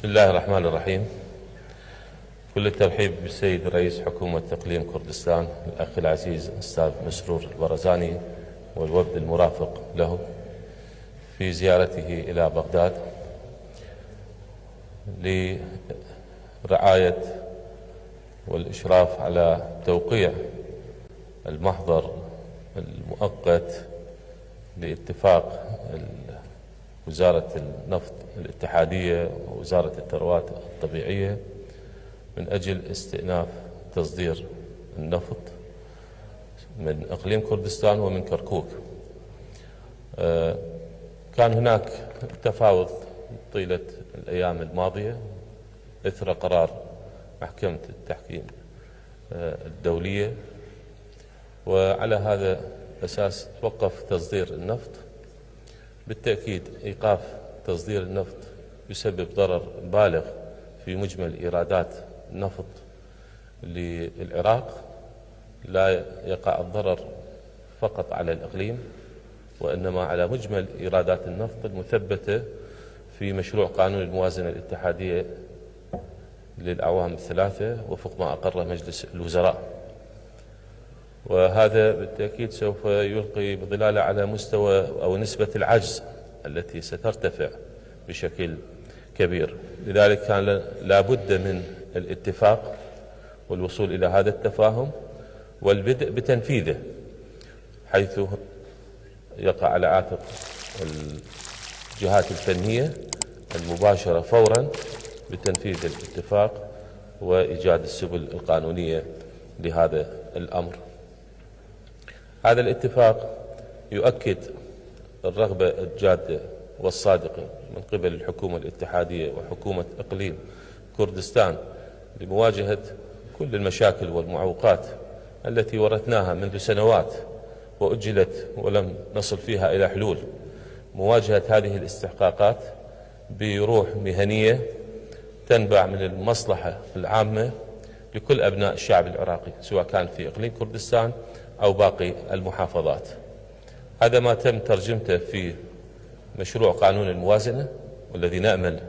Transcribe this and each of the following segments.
بسم الله الرحمن الرحيم. كل الترحيب بالسيد رئيس حكومة إقليم كردستان الأخ العزيز الأستاذ مسرور البرزاني والوفد المرافق له في زيارته إلى بغداد لرعاية والإشراف على توقيع المحضر المؤقت لاتفاق وزارة النفط الاتحادية ووزارة الثروات الطبيعية من أجل استئناف تصدير النفط من إقليم كردستان ومن كركوك. كان هناك تفاوض طيلة الأيام الماضية إثر قرار محكمة التحكيم الدولية، وعلى هذا الأساس توقف تصدير النفط. بالتأكيد إيقاف تصدير النفط يسبب ضرر بالغ في مجمل إيرادات النفط للعراق. لا يقع الضرر فقط على الإقليم وإنما على مجمل إيرادات النفط المثبتة في مشروع قانون الموازنة الاتحادية للأعوام الثلاثة وفق ما أقره مجلس الوزراء، وهذا بالتأكيد سوف يلقي بظلاله على مستوى أو نسبة العجز التي سترتفع بشكل كبير. لذلك كان لابد من الاتفاق والوصول إلى هذا التفاهم والبدء بتنفيذه، حيث يقع على عاتق الجهات الفنية المباشرة فورا بتنفيذ الاتفاق وإيجاد السبل القانونية لهذا الأمر. هذا الاتفاق يؤكد الرغبة الجادة والصادقة من قبل الحكومة الاتحادية وحكومة إقليم كردستان لمواجهة كل المشاكل والمعوقات التي ورثناها منذ سنوات وأجلت ولم نصل فيها إلى حلول. مواجهة هذه الاستحقاقات بروح مهنية تنبع من المصلحة العامة لكل أبناء الشعب العراقي، سواء كان في إقليم كردستان أو باقي المحافظات. هذا ما تم ترجمته في مشروع قانون الموازنة، والذي نأمل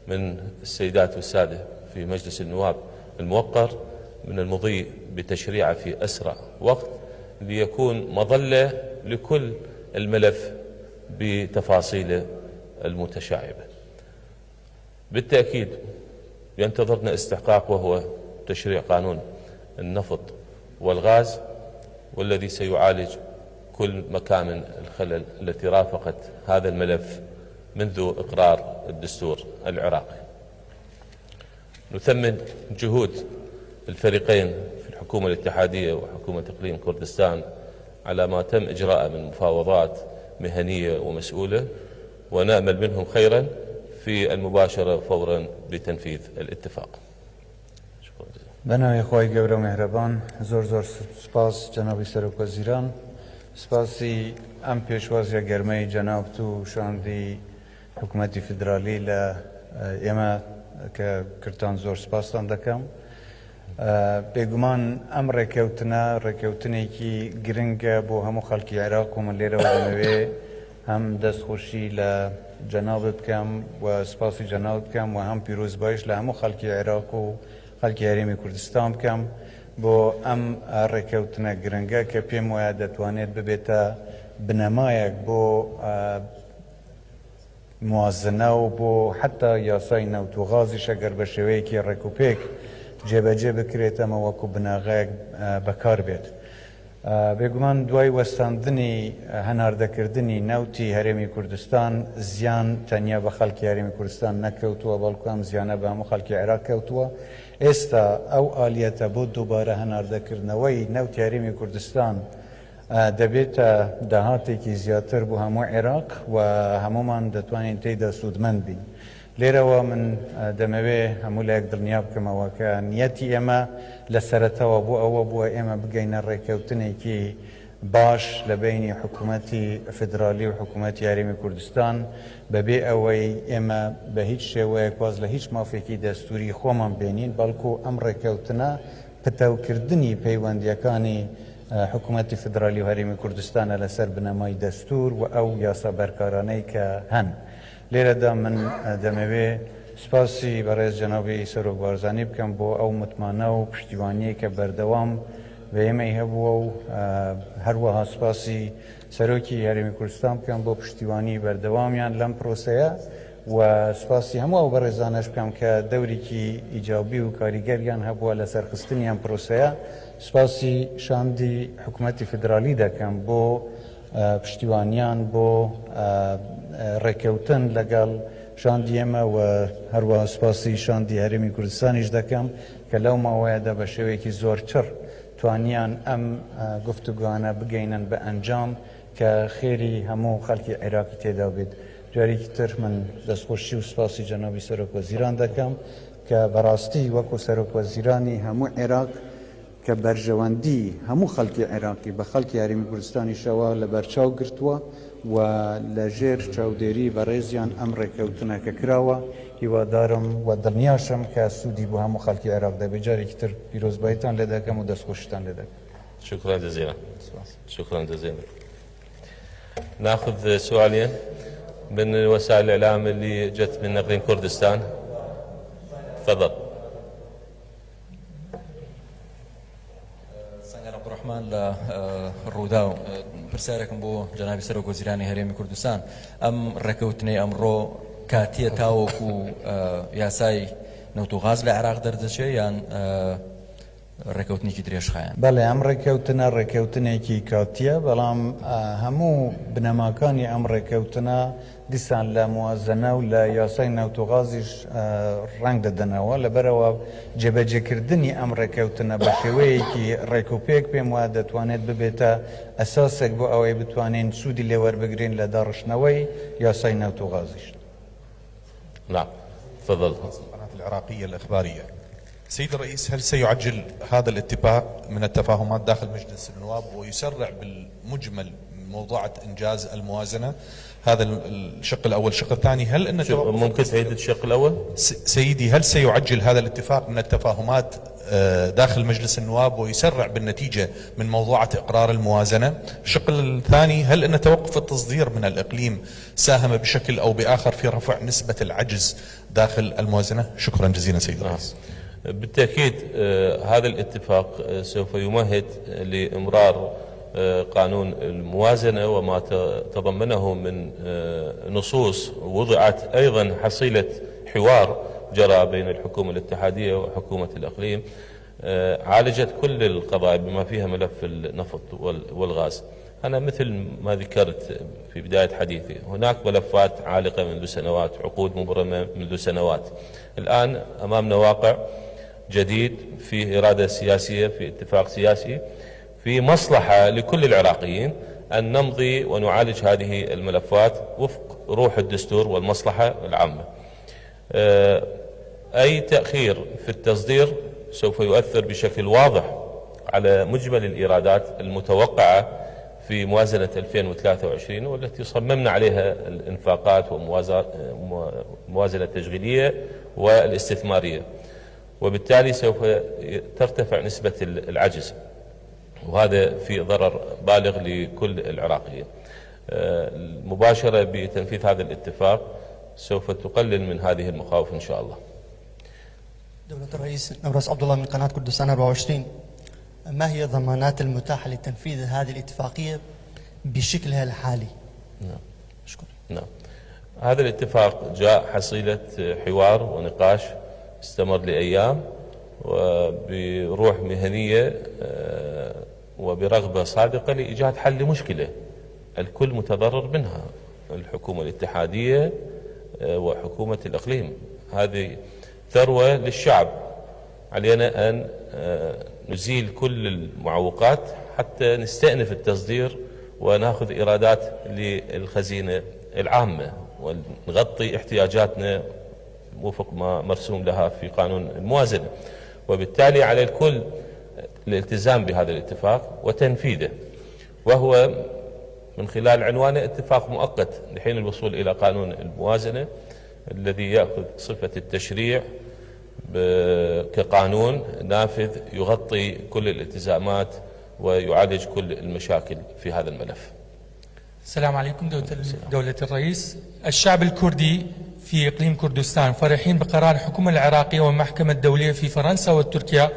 من السيدات والسادة في مجلس النواب الموقر من المضي بتشريعه في أسرع وقت ليكون مظلة لكل الملف بتفاصيله المتشعبة. بالتأكيد ينتظرنا استحقاق وهو تشريع قانون النفط والغاز، والذي سيعالج كل مكامن الخلل التي رافقت هذا الملف منذ إقرار الدستور العراقي. نثمن جهود الفريقين في الحكومة الاتحادية وحكومة إقليم كردستان على ما تم إجراءه من مفاوضات مهنية ومسؤولة، ونأمل منهم خيرا في المباشرة فورا بتنفيذ الاتفاق. شكرا جزيلا. بنای خواهی گەورە و مهربان، زۆر سپاس جنابی سەرۆک وەزیران. سپاسی ئەم پێشوازیە گەرمەی جەناب تو شاندی حکوومەتی فدرالی لە ئێمە کە کردان زۆر سپاسان دەکەم. بێگومان ئەم ڕێکەوتنێکی گرنگە بۆ هەموو خەڵکی عێراق و من لێرەوە دەمەوێ هەم دەستخۆشی لە جەنابت بکەم و سپاسی جەنابت بکەم و هەم پیرۆزبایش لە هەموو خەڵکی عێراق و خەڵکی هەرێمی کوردستان بکەم بۆ ئەم ڕێکەوتنە گرنگە کە پێم وایە دەتوانێت ببێتە بنەمایەک بۆ موازنە و بۆ حتا یاسای نەوت و غازیش ئەگەر بە شێوەیەکی ڕێکوپێک جێبەجێ بکرێتەمە وەکو بناغەیەک بەکار بێت. بێگومان دوای وەستاندنی هەناردەکردنی نەوتی هەرێمی کوردستان زیان تەنیا بە خەڵکی هەرێمی کوردستان نەکەوتووە، بەڵکو ئەم زیانە بە هەموو خەڵکی عێراق کەوتووە. ئێستا ئەو ئالیەتە بۆ دووبارە هەناردەکردنەوەی نەوتی هەرێمی کوردستان دەبێتە داهاتێکی زیاتر بۆ هەموو عێراق و هەمومان دەتوانین تێیدا سوودمەند بین. لێرەوە من دەمەوێ هەموو لایەک دڵنیا بکەمەوە کە نیەتی ئێمە لە سەرەتەوە بۆ ئەوە بووە ئێمە بگەینە ڕێکەوتنێکی باش لە بینی حکوومەتی فدرالی و حکوومەتی هەرێمی کوردستان بەبێ ئەوەی ئێمە بە هیچ شێوەیەک واز لە هیچ مافێکی دەستوری خۆمان بێنین، بەڵکو ئەم ڕێکەوتنە پتەوکردنی پەیوەندیەکانی حکوومەتی فدرالی و هەرێمی کوردستانە لەسەر بنەمای دەستور و ئەو یاسا بەرکارانەی کە هەن. لێرەدا من دەمەوێ سپاسی بەڕێز جەنابی سەرۆک بارزانانی بکەم بۆ ئەو متمانە و پشتیوانیە کە بەردەوام بە ئێمەی هەبووە و هەروەها سپاسی سەرۆکی هەرێمی کوردستان بکەم بۆ پشتیوانی بەردەوامیان لەم پرۆسەیە و سپاسی هەموو ئەو بەڕێزانەش بکەم کە دەورێکی ئیجابی و کاریگەریان هەبووە لە سەرخستنیان پرۆسەیە. سپاسی شاندی حکوومەتی فدرالی دەکەم بۆ پشتیوانیان بۆ ڕێکەوتن لەگەڵ شاندی ئێمە و هەروەها سپاسی شاندی هەرێمی کوردستانیش دەکەم کە لەو ماوەیەدا بە شێوەیەکی زۆر چڕ توانیان ئەم گفتوگوانە بگەینن بە ئەنجام کە خێری هەموو خەڵکی عێراقی تێدا بێت. جارێکی تر من دەستخۆشی و سپاسی جەنابی سەرۆک وەزیران دەکەم کە بەڕاستی وەکو سەرۆک وەزیرانی هەموو عێراق کە بەرژەوەندی هەموو خەڵکی عێراقی بە خەڵکی هەرێمی کوردستانیشەوە لە بەرچاو گرتووە و لە ژێر چاودێری بەڕێزیان ئەم ڕێکەوتنەکە کراوە. هیوادارم و دڵنیاشم کە سوودی بۆ هەموو خەڵکی عێراق دەبێت. جارێکی تر پیرۆزباییتان لێ دەکەم و دەستخۆشتان لێ دەکەم. شكرا جزيلا. شكرا جزيلا. ناخذ سؤالين من وسائل الإعلام اللي جت من نقرين كردستان. تفضل. سنگر عبدالرحمن للروداو برسالكم بو جنابي سەرۆک وەزیرانی هەرێمی کوردستان ئەم ڕێکەوتنەی ئەمڕۆ کاتیە تاوەکو یاسای نەوت و غاز لە عێراق دەردەچێت یان ڕێکەوتنێکی درێژخایەن؟ بەڵێ ئەم ڕێکەوتنە ڕێکەوتنێکی کاتیە، بەڵام هەموو بنەماکانی ئەم ڕێکەوتنە دیسان لە موازنە و لە یاسای نەوت و غازیش ڕنگ دەدەنەوە. لەبەرەوە جێبەجێکردنی ئەم ڕێکەوتنە بە شێوەیەکی ڕێکوپێک پێم وایە دەتوانێت ببێتە ئەساسێک بۆ ئەوەی بتوانین سوودی لێوەربگرین لە داڕشنەوەی یاسای نەوت و غازیش. نعم تفضل. القناة العراقية الإخبارية. سيد الرئيس، هل سيعجل هذا الاتفاق من التفاهمات داخل مجلس النواب ويسرع بالمجمل موضوعة إنجاز الموازنة؟ هذا الشق الأول. الشق الثاني، هل أن ممكن تعيد الشق الأول؟ سيدي، هل سيعجل هذا الاتفاق من التفاهمات داخل مجلس النواب ويسرع بالنتيجة من موضوعة إقرار الموازنة؟ الشق الثاني، هل أن توقف التصدير من الإقليم ساهم بشكل أو بآخر في رفع نسبة العجز داخل الموازنة؟ شكرا جزيلا سيد الرئيس. بالتأكيد هذا الاتفاق سوف يمهد لإمرار قانون الموازنة وما تضمنه من نصوص وضعت أيضا حصيلة حوار جرى بين الحكومة الاتحادية وحكومة الإقليم، عالجت كل القضايا بما فيها ملف النفط والغاز. أنا مثل ما ذكرت في بداية حديثي، هناك ملفات عالقة منذ سنوات، عقود مبرمة منذ سنوات. الآن أمامنا واقع جديد، في إرادة سياسية، في اتفاق سياسي، في مصلحة لكل العراقيين أن نمضي ونعالج هذه الملفات وفق روح الدستور والمصلحة العامة. أي تأخير في التصدير سوف يؤثر بشكل واضح على مجمل الإيرادات المتوقعة في موازنة 2023 والتي صممنا عليها الإنفاقات وموازنة التشغيلية والاستثمارية، وبالتالي سوف ترتفع نسبة العجز، وهذا في ضرر بالغ لكل العراقيين. المباشرة بتنفيذ هذا الاتفاق سوف تقلل من هذه المخاوف إن شاء الله. دولة الرئيس، نبرس عبد الله من قناة كردستان 24. ما هي الضمانات المتاحة لتنفيذ هذه الاتفاقية بشكلها الحالي؟ نعم. شكرا. نعم. هذا الاتفاق جاء حصيلة حوار ونقاش استمر لأيام وبروح مهنية وبرغبة صادقة لإيجاد حل لمشكلة الكل متضرر منها، الحكومة الاتحادية وحكومة الإقليم. هذه ثروة للشعب، علينا أن نزيل كل المعوقات حتى نستأنف التصدير وناخذ إيرادات للخزينة العامة ونغطي احتياجاتنا وفق ما مرسوم لها في قانون الموازنة. وبالتالي على الكل الالتزام بهذا الاتفاق وتنفيذه، وهو من خلال عنوانه اتفاق مؤقت لحين الوصول إلى قانون الموازنة الذي يأخذ صفة التشريع كقانون نافذ يغطي كل الالتزامات ويعالج كل المشاكل في هذا الملف. السلام عليكم دولة الرئيس. الشعب الكردي في إقليم كردستان فرحين بقرار الحكومة العراقية والمحكمة الدولية في فرنسا وتركيا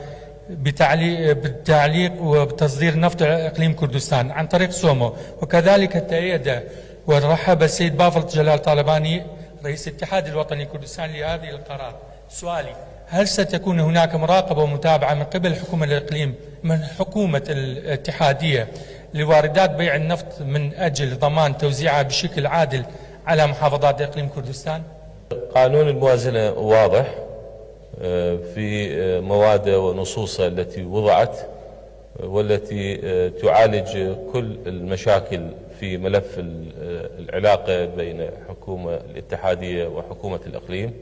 بالتعليق وبتصدير نفط إقليم كردستان عن طريق سومو، وكذلك تأيد ورحب السيد بافل جلال طالباني رئيس الاتحاد الوطني الكردستاني لهذه القرار. سؤالي: هل ستكون هناك مراقبة ومتابعة من قبل حكومة الإقليم من حكومة الاتحادية لواردات بيع النفط من أجل ضمان توزيعها بشكل عادل على محافظات إقليم كردستان؟ قانون الموازنة واضح في مواده ونصوصه التي وضعت والتي تعالج كل المشاكل في ملف العلاقة بين حكومة الاتحادية وحكومة الإقليم.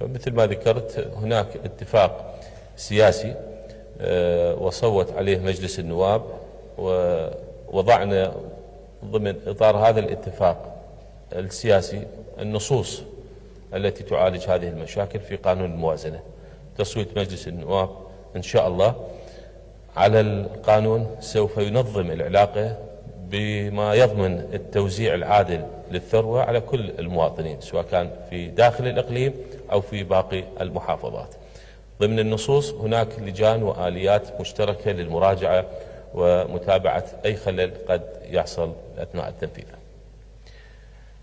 مثل ما ذكرت هناك اتفاق سياسي وصوت عليه مجلس النواب، ووضعنا ضمن إطار هذا الاتفاق السياسي النصوص التي تعالج هذه المشاكل في قانون الموازنة. تصويت مجلس النواب إن شاء الله على القانون سوف ينظم العلاقة بما يضمن التوزيع العادل للثروة على كل المواطنين، سواء كان في داخل الإقليم أو في باقي المحافظات. ضمن النصوص هناك لجان وآليات مشتركة للمراجعة ومتابعة أي خلل قد يحصل أثناء التنفيذ.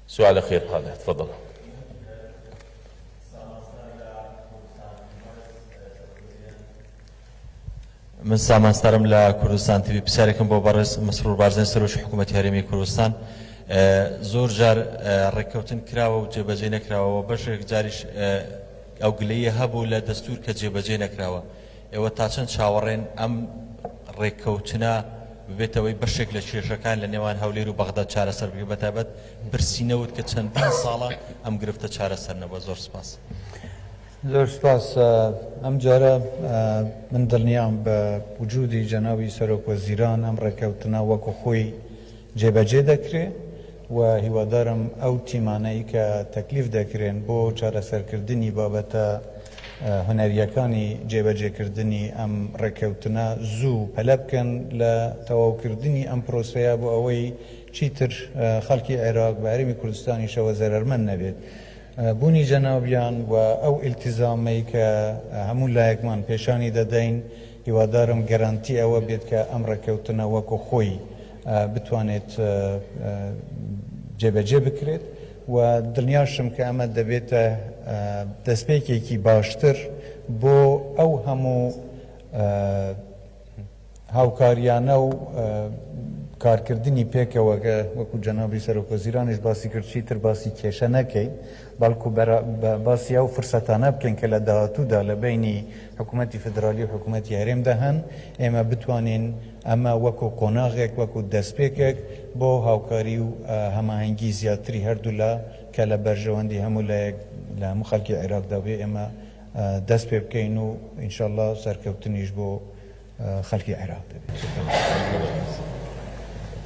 سؤال أخير هذا، تفضل. من سامان ستارم لا كردستان تبي بسالكم ببرز مسرور بارزين سروش حكومة هرمي كردستان زور جار ركوتن كراو وجبجين كراو وبشر جاريش أو قلية هبو لدستور كجبجين كراو وتاشن شاورين أم ركوتنا ببيتوي بشكل شيرشكان لنيوان هوليرو بغداد شارع سر بتابت برسينود كتشندين صالة أم قرفت شارع سر نبو زور سباس. زۆر سپاس. ئەم جارە من دڵنیام بە وجودی جەناوی سەرۆک وەزیران ئەم ڕێکەوتنە وەکو خۆی جێبەجێ دەکرێت و هیوادارم ئەو تیمانەی کە تەکلیف دەکرێن بۆ چارەسەرکردنی بابەتە هونەریەکانی جێبەجێکردنی ئەم ڕێکەوتنە زوو پەلە بکەن لە تەواوکردنی ئەم پرۆسەیە بۆ ئەوەی چیتر خەڵکی عێراق بە هەرێمی کوردستانیشەوە زەرەرمەند نەبێت. بوونی جەنابیان و ئەو ئیلتیزامەی کە هەموو لایەکمان پێشانی دەدەین هیوادارم گەرانتی ئەوە بێت کە ئەم ڕێکەوتنە وەکو خۆی بتوانێت جێبەجێ بکرێت و دڵنیاشم کە ئەمە دەبێتە دەستپێکێکی باشتر بۆ ئەو هەموو هاوکاریانە و کارکردنی پێکەوەگە وەکو جەنابی سەرۆک وەزیرانیش باسی کرد چیتر باسی کێشە نەکەین، بەڵکو باسی ئەو فرسەتانە بکەین کە لە داهاتوودا لە بینی حکوومەتی فدرالی و حکوومەتی هەرێمدا هەن، ئێمە بتوانین ئەمە وەکو قۆناغێک وەکو دەستپێکێک بۆ هاوکاری و هەماهەنگی زیاتری هەردوو لە کە لە بەرژەوەندی هەموو لە هەموو خەڵکی عێراقدا بێ ئێمە دەست پێ بکەین و ئینشاءڵڵا سەرکەوتنیش بۆ خەڵکی عێراق دەبێت.